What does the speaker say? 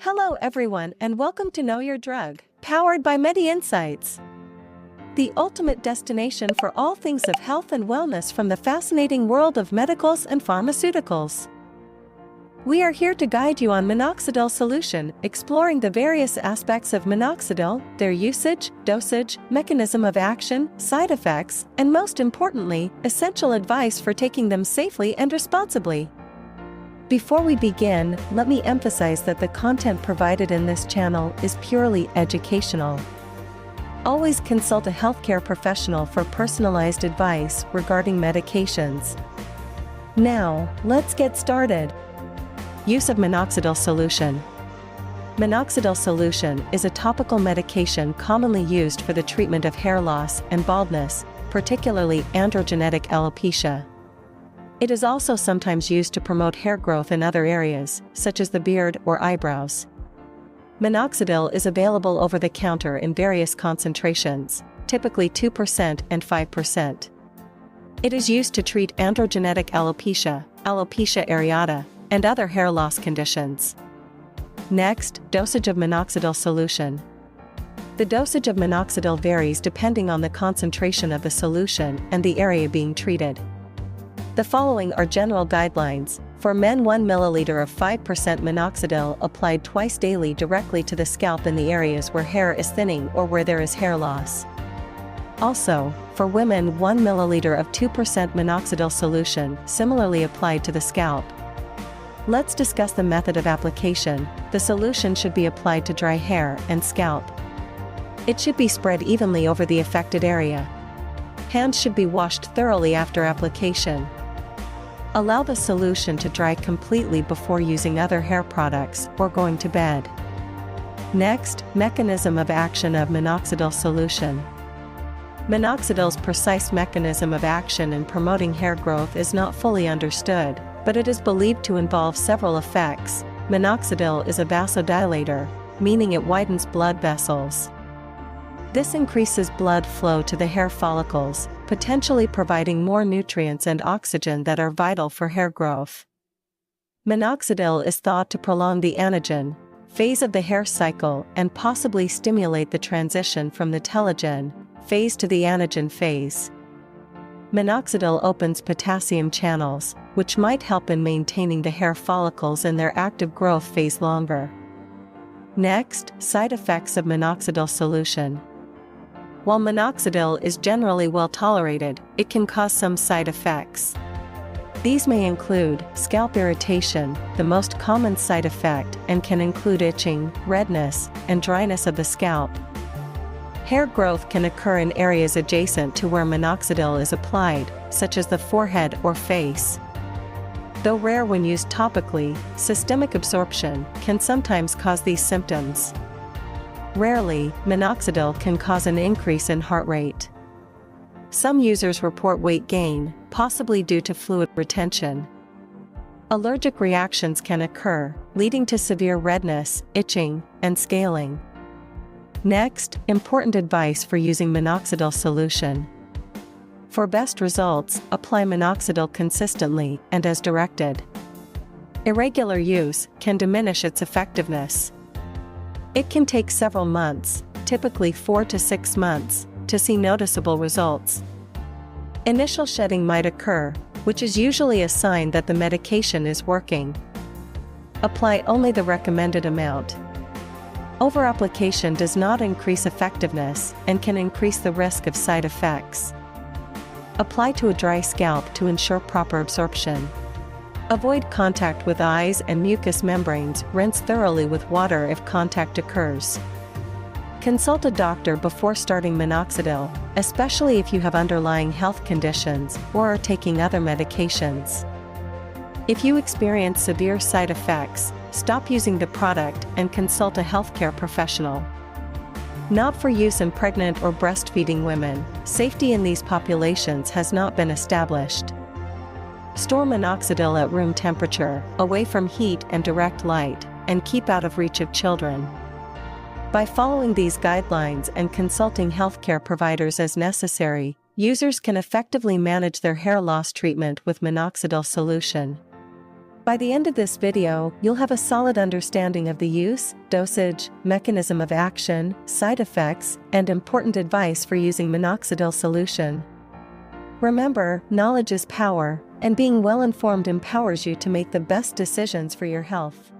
Hello everyone and welcome to Know Your Drug, powered by MediInsights, the ultimate destination for all things of health and wellness from the fascinating world of medicals and pharmaceuticals. We are here to guide you on Minoxidil Solution, exploring the various aspects of minoxidil, their usage, dosage, mechanism of action, side effects, and most importantly, essential advice for taking them safely and responsibly. Before we begin, let me emphasize that the content provided in this channel is purely educational. Always consult a healthcare professional for personalized advice regarding medications. Now, let's get started. Use of Minoxidil Solution. Minoxidil Solution is a topical medication commonly used for the treatment of hair loss and baldness, particularly androgenetic alopecia. It is also sometimes used to promote hair growth in other areas, such as the beard or eyebrows. Minoxidil is available over the counter in various concentrations, typically 2% and 5%. It is used to treat androgenetic alopecia, alopecia areata, and other hair loss conditions. Next, dosage of Minoxidil Solution. The dosage of minoxidil varies depending on the concentration of the solution and the area being treated. The following are general guidelines. For men, 1 ml of 5% minoxidil applied twice daily directly to the scalp in the areas where hair is thinning or where there is hair loss. Also, for women, 1 ml of 2% minoxidil solution similarly applied to the scalp. Let's discuss the method of application. The solution should be applied to dry hair and scalp. It should be spread evenly over the affected area. Hands should be washed thoroughly after application. Allow the solution to dry completely before using other hair products or going to bed. Next, mechanism of action of minoxidil solution. Minoxidil's precise mechanism of action in promoting hair growth is not fully understood, but it is believed to involve several effects. Minoxidil is a vasodilator, meaning it widens blood vessels. This increases blood flow to the hair follicles, potentially providing more nutrients and oxygen that are vital for hair growth. Minoxidil is thought to prolong the anagen phase of the hair cycle and possibly stimulate the transition from the telogen phase to the anagen phase. Minoxidil opens potassium channels, which might help in maintaining the hair follicles in their active growth phase longer. Next, side effects of minoxidil solution. While minoxidil is generally well tolerated, it can cause some side effects. These may include scalp irritation, the most common side effect, and can include itching, redness, and dryness of the scalp. Hair growth can occur in areas adjacent to where minoxidil is applied, such as the forehead or face. Though rare when used topically, systemic absorption can sometimes cause these symptoms. Rarely, minoxidil can cause an increase in heart rate. Some users report weight gain, possibly due to fluid retention. Allergic reactions can occur, leading to severe redness, itching, and scaling. Next, important advice for using minoxidil solution. For best results, apply minoxidil consistently and as directed. Irregular use can diminish its effectiveness. It can take several months, typically 4 to 6 months, to see noticeable results. Initial shedding might occur, which is usually a sign that the medication is working. Apply only the recommended amount. Overapplication does not increase effectiveness and can increase the risk of side effects. Apply to a dry scalp to ensure proper absorption. Avoid contact with eyes and mucous membranes. Rinse thoroughly with water if contact occurs. Consult a doctor before starting minoxidil, especially if you have underlying health conditions or are taking other medications. If you experience severe side effects, stop using the product and consult a healthcare professional. Not for use in pregnant or breastfeeding women. Safety in these populations has not been established. Store minoxidil at room temperature, away from heat and direct light, and keep out of reach of children. By following these guidelines and consulting healthcare providers as necessary, users can effectively manage their hair loss treatment with minoxidil solution. By the end of this video, you'll have a solid understanding of the use, dosage, mechanism of action, side effects, and important advice for using Minoxidil Solution. Remember, knowledge is power, and being well informed empowers you to make the best decisions for your health.